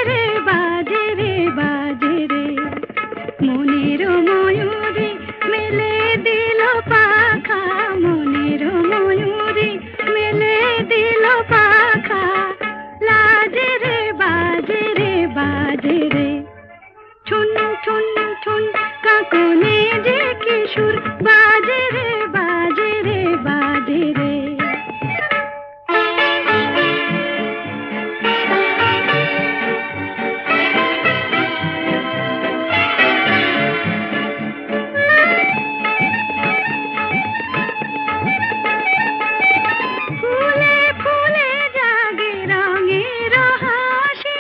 রে বাজে রে মনের ময়ূরী মেলে দিল পাখা মনের ময়ূরী মেলে দিল পাখা লাজে রে বাজে রে ছুন ছুন ছুন কাকনে যে কিশোর বাজে রে বাজে রে ফুলে ফুলে জাগে রঙের হাসি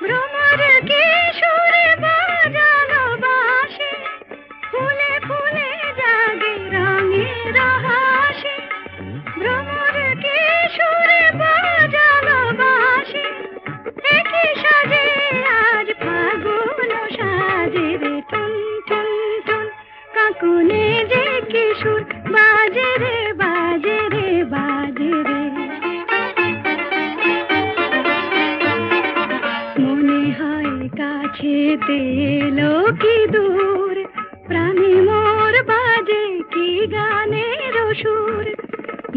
ভ্রমর কিশোর বাজালো বাঁশি ফুলে ফুলে জাগে রঙের হাসি ভ্রমর কিশোর বাজালো বাঁশি একই সাজে আজ ফাগুন সাজে রে টুন টুন টুন কাকুনে যে কিশোর বাজে রে বাজে রে মনে হয় কাছেতে এলো কি দূর প্রাণী মোর বাজে কি গানের সুর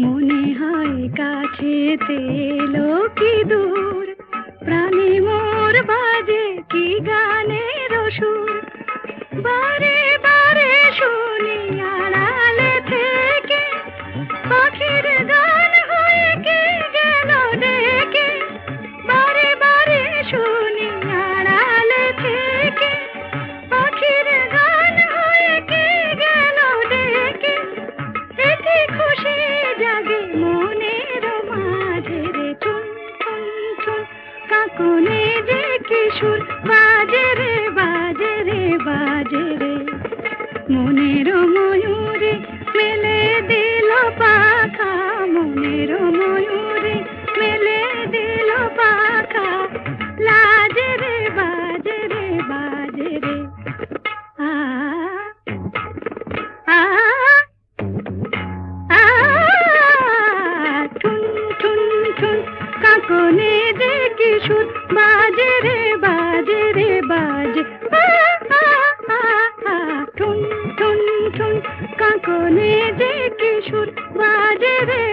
মনে হয় কাছেতে এলো কি দূর প্রাণী মোর বাজে কি গানের সুর বারে বারে শুনি আড়ালে থেকে পাখির গান হয়ে কে গেল ডেকে বারে বারে শুনি আড়ালে থেকে পাখির গান হয়ে কে গেল ডেকে এতে খুশি জাগে মনের মাঝে রে চুন চুন চুন কাকনে যে কিশোর বাজে রে মনের ময়ূরী মেলে দিল পাখা মনের ময়ূরী মেলে দিল পাখা লাজে রে বাজে রে আ আ আ ঠুন ঠুন ঠুন কাকনে যে কিশোর বাজে রে বাজে ঠুন ঠুন ঠুন কাকনে যে কিশোর বাজে রে